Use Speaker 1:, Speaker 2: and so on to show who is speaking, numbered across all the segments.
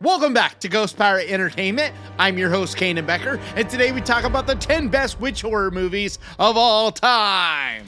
Speaker 1: Welcome back to Ghost Pirate Entertainment. I'm your host, Kanan Becker, and today we talk about the 10 best witch horror movies of all time.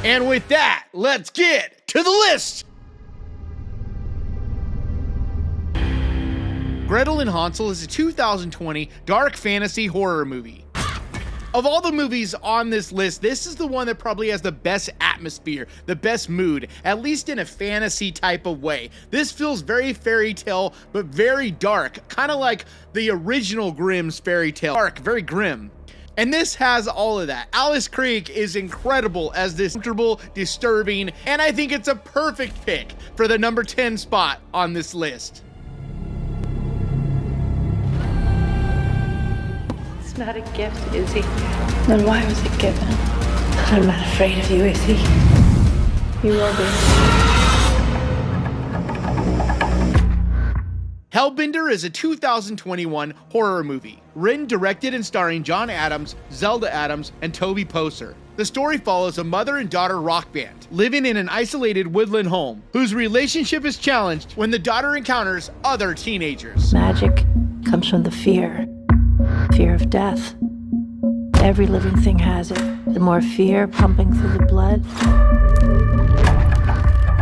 Speaker 1: And with that, let's get to the list. Gretel Hansel is a 2020 dark fantasy horror movie. Of all the movies on this list, this is the one that probably has the best atmosphere, the best mood, at least in a fantasy type of way. This feels very fairy tale, but very dark, kind of like the original Grimm's fairy tale. Dark, very grim. And this has all of that. Alice Creek is incredible as this comfortable, disturbing, and I think it's a perfect pick for the number 10 spot on this list.
Speaker 2: It's not a gift, is he? Then why was it given? I'm not afraid of you, is he? You will be.
Speaker 1: Hellbender is a 2021 horror movie, written, directed, and starring John Adams, Zelda Adams, and Toby Poser. The story follows a mother and daughter rock band living in an isolated woodland home, whose relationship is challenged when the daughter encounters other teenagers.
Speaker 2: Magic comes from the fear of death. Every living thing has it. The more fear pumping through the blood,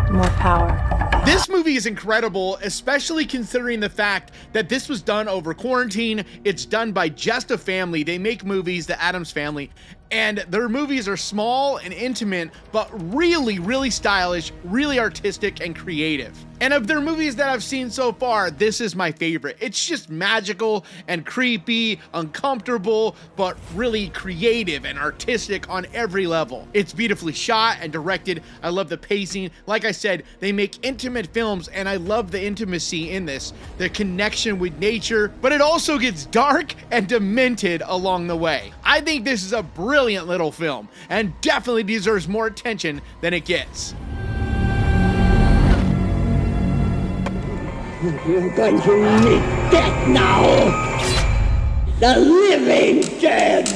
Speaker 2: the more power.
Speaker 1: This movie is incredible, especially considering the fact that this was done over quarantine. It's done by just a family. They make movies, the Addams family, and their movies are small and intimate, but really, really stylish, really artistic and creative. And of their movies that I've seen so far, this is my favorite. It's just magical and creepy, uncomfortable, but really creative and artistic on every level. It's beautifully shot and directed. I love the pacing. Like I said, they make intimate films, and I love the intimacy in this, the connection with nature, but it also gets dark and demented along the way. I think this is a brilliant little film and definitely deserves more attention than it gets.
Speaker 3: You're going to meet death now! The living dead!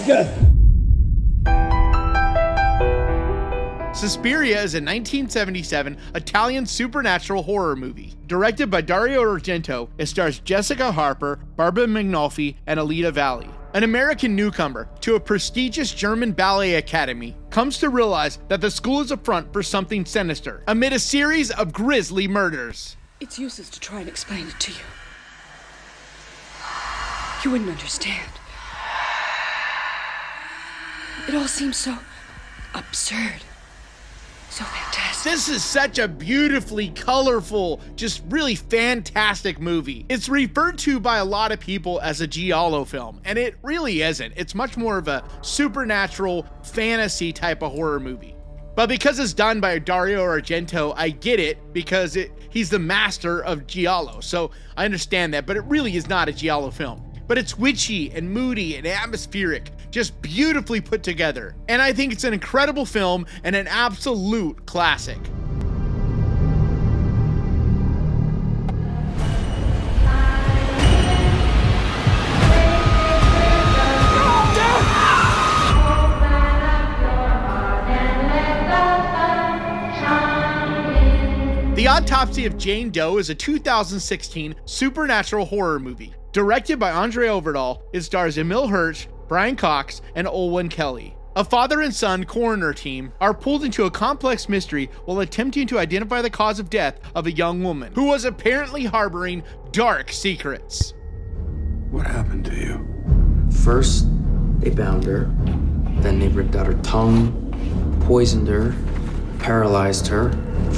Speaker 1: Suspiria is a 1977 Italian supernatural horror movie. Directed by Dario Argento, it stars Jessica Harper, Barbara Magnolfi, and Alida Valli. An American newcomer to a prestigious German ballet academy comes to realize that the school is a front for something sinister amid a series of grisly murders.
Speaker 4: It's useless to try and explain it to you. You wouldn't understand. It all seems so absurd. So fantastic.
Speaker 1: This is such a beautifully colorful, just really fantastic movie. It's referred to by a lot of people as a giallo film, and it really isn't. It's much more of a supernatural fantasy type of horror movie. But because it's done by Dario Argento, I get it because he's the master of giallo, so I understand that, but it really is not a giallo film. But it's witchy and moody and atmospheric, just beautifully put together. And I think it's an incredible film and an absolute classic. The Autopsy of Jane Doe is a 2016 supernatural horror movie. Directed by Andre Overdahl, it stars Emil Hirsch, Brian Cox, and Olwen Kelly. A father and son coroner team are pulled into a complex mystery while attempting to identify the cause of death of a young woman who was apparently harboring dark secrets.
Speaker 5: What happened to you?
Speaker 6: First, they bound her. Then they ripped out her tongue, poisoned her, paralyzed her,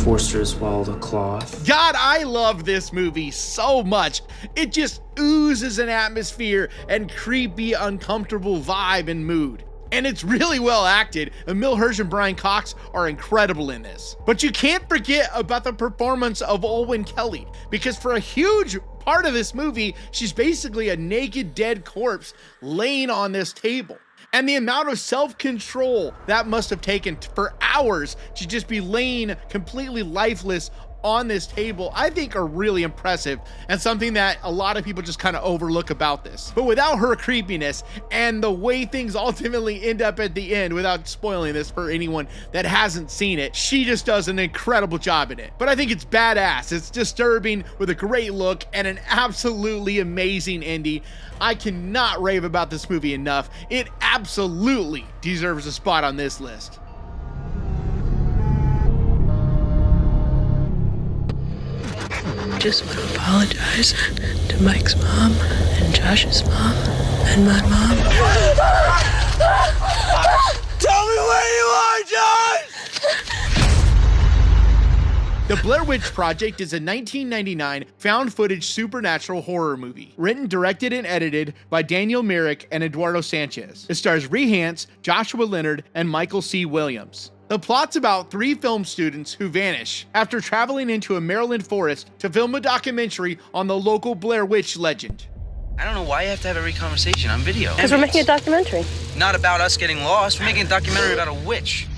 Speaker 6: forced her to swallow the cloth.
Speaker 1: God, I love this movie so much. It just oozes an atmosphere and creepy, uncomfortable vibe and mood. And it's really well acted. Emil Hirsch and Brian Cox are incredible in this. But you can't forget about the performance of Olwen Kelly, because for a huge part of this movie, she's basically a naked, dead corpse laying on this table. And the amount of self-control that must have taken for hours to just be laying completely lifeless on this table, I think are really impressive and something that a lot of people just kind of overlook about this. But without her creepiness and the way things ultimately end up at the end, without spoiling this for anyone that hasn't seen it, she just does an incredible job in it. But I think it's badass. It's disturbing with a great look and an absolutely amazing ending. I cannot rave about this movie enough. It absolutely deserves a spot on this list.
Speaker 7: Just want to apologize to Mike's mom and Josh's mom and my mom.
Speaker 1: Tell me where you are, Josh! The Blair Witch Project is a 1999 found footage supernatural horror movie, written, directed, and edited by Daniel Myrick and Eduardo Sanchez. It stars Rhea Hance, Joshua Leonard, and Michael C. Williams. The plot's about 3 film students who vanish after traveling into a Maryland forest to film a documentary on the local Blair Witch legend.
Speaker 8: I don't know why you have to have every conversation on video.
Speaker 7: Because we're making a documentary.
Speaker 8: Not about us getting lost. We're making a documentary about a witch.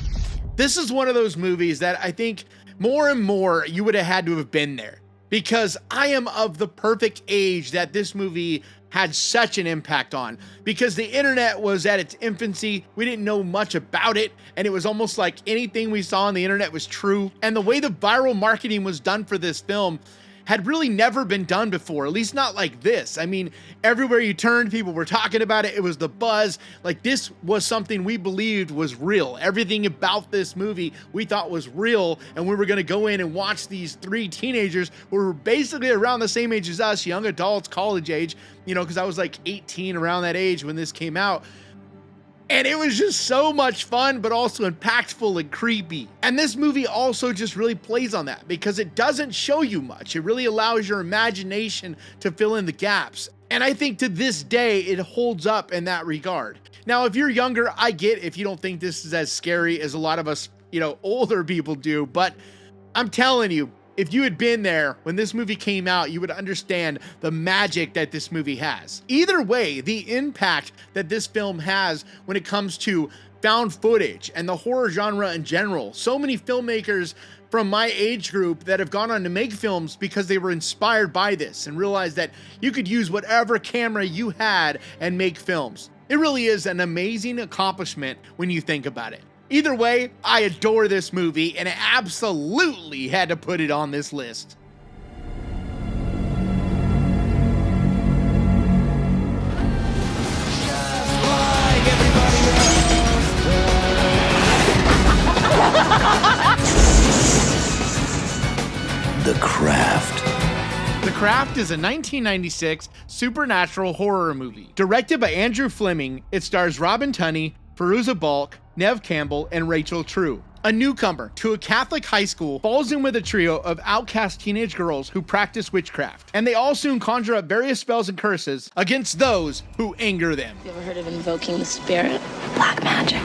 Speaker 1: This is one of those movies that I think more and more you would have had to have been there, because I am of the perfect age that this movie had such an impact on, because the internet was at its infancy. We didn't know much about it, and it was almost like anything we saw on the internet was true. And the way the viral marketing was done for this film had really never been done before, at least not like this. I mean, everywhere you turned, people were talking about it. It was the buzz. Like, this was something we believed was real. Everything about this movie we thought was real, and we were gonna go in and watch these 3 teenagers who were basically around the same age as us, young adults, college age, you know, because I was like 18 around that age when this came out. And it was just so much fun, but also impactful and creepy. And this movie also just really plays on that, because it doesn't show you much. It really allows your imagination to fill in the gaps. And I think to this day, it holds up in that regard. Now, if you're younger, I get if you don't think this is as scary as a lot of us, you know, older people do, but I'm telling you, if you had been there when this movie came out, you would understand the magic that this movie has. Either way, the impact that this film has when it comes to found footage and the horror genre in general. So many filmmakers from my age group that have gone on to make films because they were inspired by this and realized that you could use whatever camera you had and make films. It really is an amazing accomplishment when you think about it. Either way, I adore this movie, and I absolutely had to put it on this list.
Speaker 5: The Craft.
Speaker 1: The Craft is a 1996 supernatural horror movie. Directed by Andrew Fleming, it stars Robin Tunney, Fairuza Balk, Nev Campbell, and Rachel True. A newcomer to a Catholic high school falls in with a trio of outcast teenage girls who practice witchcraft, and they all soon conjure up various spells and curses against those who anger them.
Speaker 9: You ever heard of invoking the spirit?
Speaker 2: Black magic.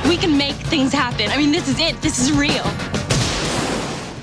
Speaker 9: We can make things happen. I mean, this is it. This is real.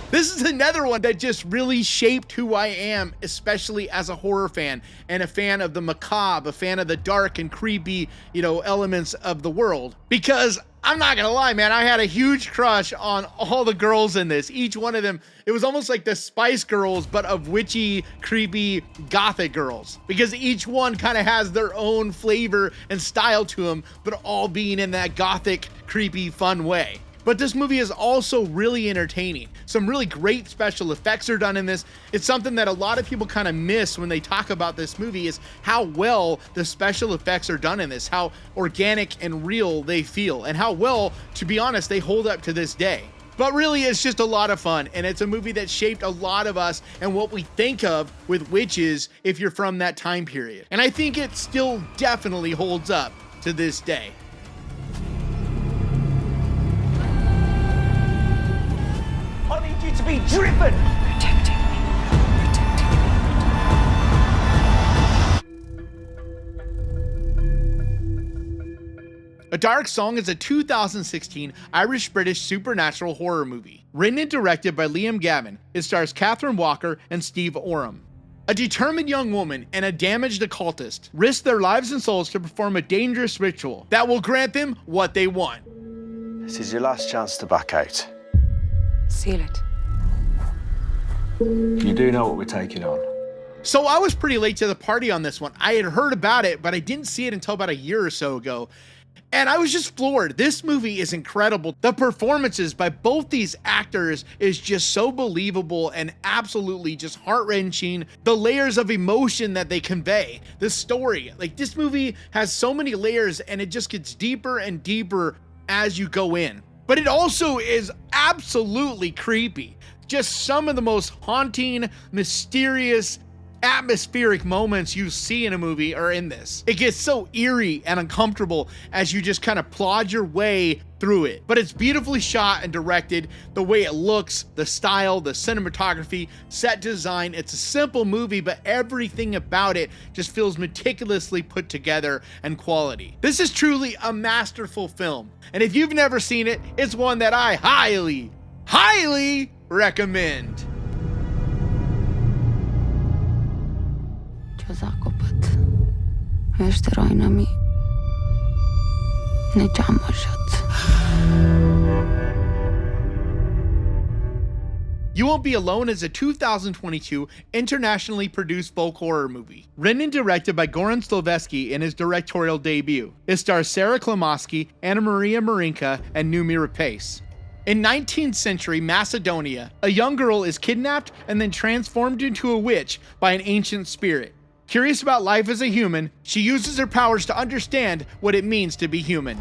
Speaker 1: This is another one that just really shaped who I am, especially as a horror fan and a fan of the macabre, a fan of the dark and creepy, you know, elements of the world. Because I'm not gonna lie, man, I had a huge crush on all the girls in this. Each one of them, it was almost like the Spice Girls, but of witchy, creepy, gothic girls. Because each one kind of has their own flavor and style to them, but all being in that gothic, creepy, fun way. But this movie is also really entertaining. Some really great special effects are done in this. It's something that a lot of people kind of miss when they talk about this movie, is how well the special effects are done in this, how organic and real they feel, and how well, to be honest, they hold up to this day. But really, it's just a lot of fun, and it's a movie that shaped a lot of us and what we think of with witches if you're from that time period. And I think it still definitely holds up to this day.
Speaker 10: I need you to be driven!
Speaker 4: Protecting me.
Speaker 1: A Dark Song is a 2016 Irish-British supernatural horror movie. Written and directed by Liam Gavin, it stars Catherine Walker and Steve Oram. A determined young woman and a damaged occultist risk their lives and souls to perform a dangerous ritual that will grant them what they want.
Speaker 11: This is your last chance to back out.
Speaker 4: Seal it.
Speaker 11: You do know what we're taking on.
Speaker 1: So I was pretty late to the party on this one. I had heard about it, but I didn't see it until about a year or so ago. And I was just floored. This movie is incredible. The performances by both these actors is just so believable and absolutely just heart-wrenching. The layers of emotion that they convey, the story, like this movie has so many layers and it just gets deeper and deeper as you go in. But it also is absolutely creepy. Just some of the most haunting, mysterious, atmospheric moments you see in a movie are in this. It gets so eerie and uncomfortable as you just kind of plod your way through it. But it's beautifully shot and directed, the way it looks, the style, the cinematography, set design. It's a simple movie, but everything about it just feels meticulously put together and quality. This is truly a masterful film. And if you've never seen it, it's one that I highly, highly recommend.
Speaker 12: zakopať. Ešte rajnami neďamožať.
Speaker 1: You Won't Be Alone is a 2022 internationally produced folk horror movie, written and directed by Goran Sloveski in his directorial debut. It stars Sarah Klomoski, Anna Maria Marinka, and Numi Rapace. In 19th century Macedonia, a young girl is kidnapped and then transformed into a witch by an ancient spirit. Curious about life as a human, she uses her powers to understand what it means to be human.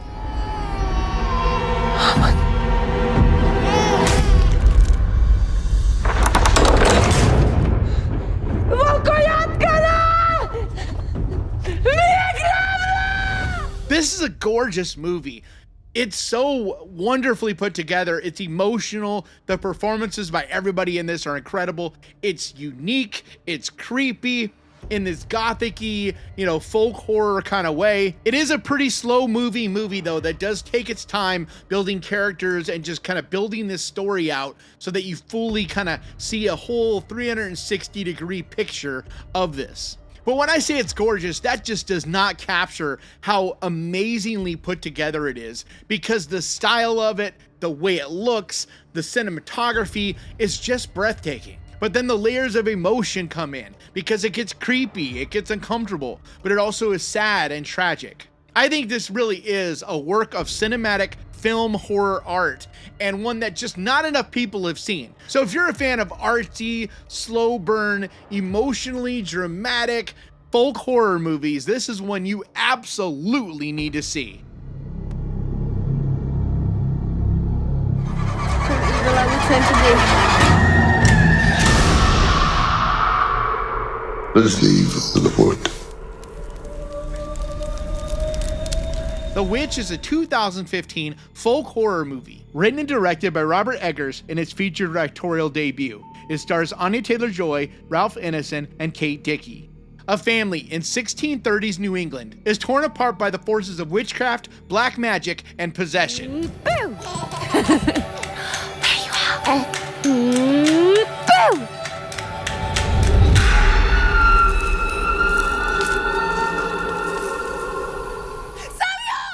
Speaker 1: This is a gorgeous movie. It's so wonderfully put together. It's emotional. The performances by everybody in this are incredible. It's unique. It's creepy in this gothic-y, folk horror kind of way. It is a pretty slow movie though that does take its time building characters and just kind of building this story out so that you fully kind of see a whole 360-degree picture of this. But when I say it's gorgeous, that just does not capture how amazingly put together it is, because the style of it, the way it looks, the cinematography is just breathtaking. But then the layers of emotion come in because it gets creepy, it gets uncomfortable, but it also is sad and tragic. I think this really is a work of cinematic film horror art, and one that just not enough people have seen. So if you're a fan of artsy, slow burn, emotionally dramatic folk horror movies, this is one you absolutely need to see.
Speaker 13: Let's leave the wood.
Speaker 1: The Witch is a 2015 folk horror movie, written and directed by Robert Eggers in its feature directorial debut. It stars Anya Taylor-Joy, Ralph Ineson, and Kate Dickie. A family in 1630s New England is torn apart by the forces of witchcraft, black magic, and possession.
Speaker 12: Boo! Boo!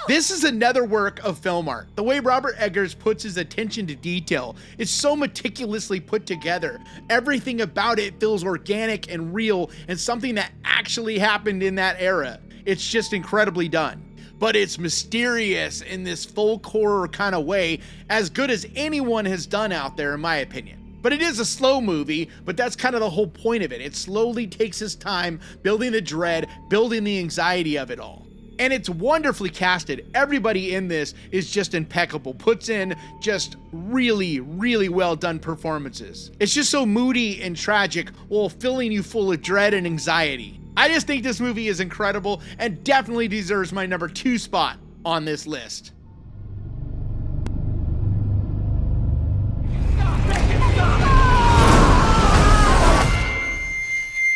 Speaker 1: This is another work of film art. The way Robert Eggers puts his attention to detail is so meticulously put together. Everything about it feels organic and real and something that actually happened in that era. It's just incredibly done. But it's mysterious in this folk horror kind of way, as good as anyone has done out there in my opinion. But it is a slow movie, but that's kind of the whole point of it. It slowly takes its time building the dread, building the anxiety of it all. And it's wonderfully casted. Everybody in this is just impeccable, puts in just really, really well done performances. It's just so moody and tragic while filling you full of dread and anxiety. I just think this movie is incredible and definitely deserves my number 2 spot on this list.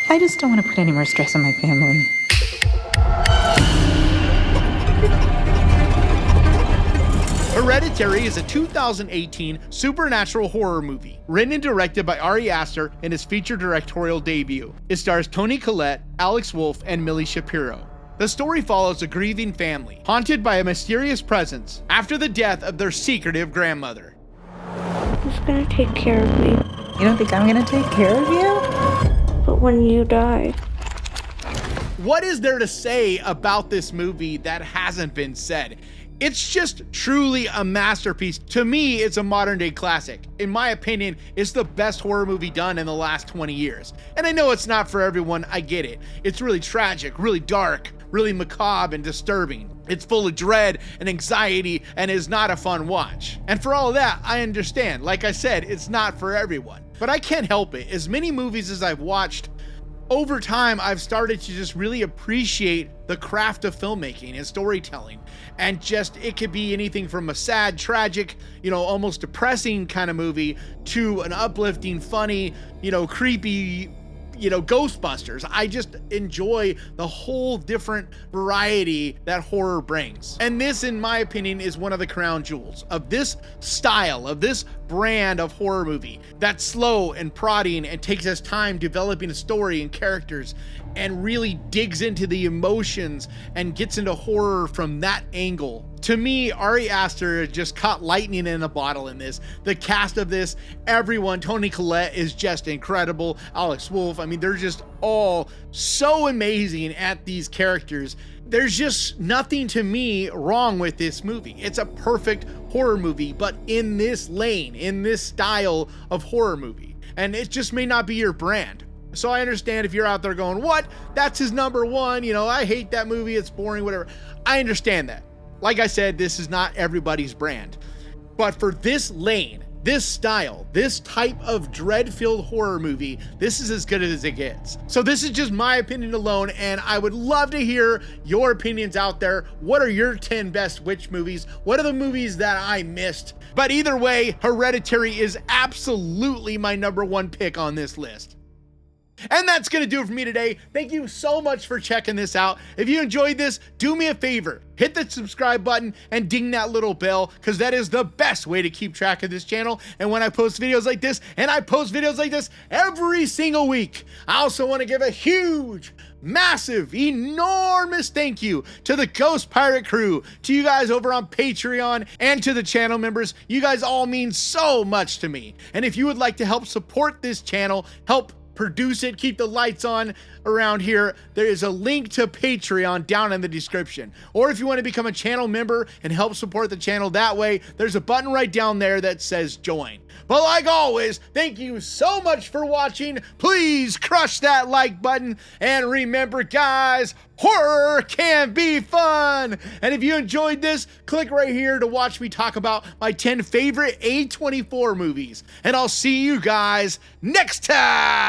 Speaker 14: I just don't want to put any more stress on my family.
Speaker 1: Hereditary is a 2018 supernatural horror movie, written and directed by Ari Aster in his feature directorial debut. It stars Toni Collette, Alex Wolff, and Millie Shapiro. The story follows a grieving family, haunted by a mysterious presence after the death of their secretive grandmother.
Speaker 13: Who's gonna take care of me?
Speaker 14: You don't think I'm gonna take care of you?
Speaker 13: But when you die...
Speaker 1: What is there to say about this movie that hasn't been said? It's just truly a masterpiece. To me, it's a modern day classic. In my opinion, it's the best horror movie done in the last 20 years. And I know it's not for everyone, I get it. It's really tragic, really dark, really macabre and disturbing. It's full of dread and anxiety and is not a fun watch. And for all of that, I understand. Like I said, it's not for everyone. But I can't help it. As many movies as I've watched, over time, I've started to just really appreciate the craft of filmmaking and storytelling. And just, it could be anything from a sad, tragic, almost depressing kind of movie to an uplifting, funny, creepy, Ghostbusters. I just enjoy the whole different variety that horror brings. And this, in my opinion, is one of the crown jewels of this style, of this brand of horror movie that's slow and prodding and takes its time developing a story and characters and really digs into the emotions and gets into horror from that angle. To me, Ari Aster just caught lightning in a bottle in this. The cast of this, everyone, Toni Collette is just incredible. Alex Wolff, they're just all so amazing at these characters. There's just nothing to me wrong with this movie. It's a perfect horror movie, but in this lane, in this style of horror movie. And it just may not be your brand. So I understand if you're out there going, what? That's his number one. I hate that movie. It's boring, whatever. I understand that. Like I said, this is not everybody's brand. But for this lane, this style, this type of dread-filled horror movie, this is as good as it gets. So this is just my opinion alone, and I would love to hear your opinions out there. What are your 10 best witch movies? What are the movies that I missed? But either way, Hereditary is absolutely my number one pick on this list. And that's going to do it for me today. Thank you so much for checking this out. If you enjoyed this, do me a favor. Hit the subscribe button and ding that little bell, because that is the best way to keep track of this channel. And when I post videos like this, and I post videos like this every single week, I also want to give a huge, massive, enormous thank you to the Ghost Pirate crew, to you guys over on Patreon, and to the channel members. You guys all mean so much to me. And if you would like to help support this channel, help produce it, keep the lights on around here, there is a link to Patreon down in the description. Or if you want to become a channel member and help support the channel that way, there's a button right down there that says join. But like always, thank you so much for watching. Please crush that like button, and remember guys, horror can be fun. And if you enjoyed this, click right here to watch me talk about my 10 favorite A24 movies. And I'll see you guys next time.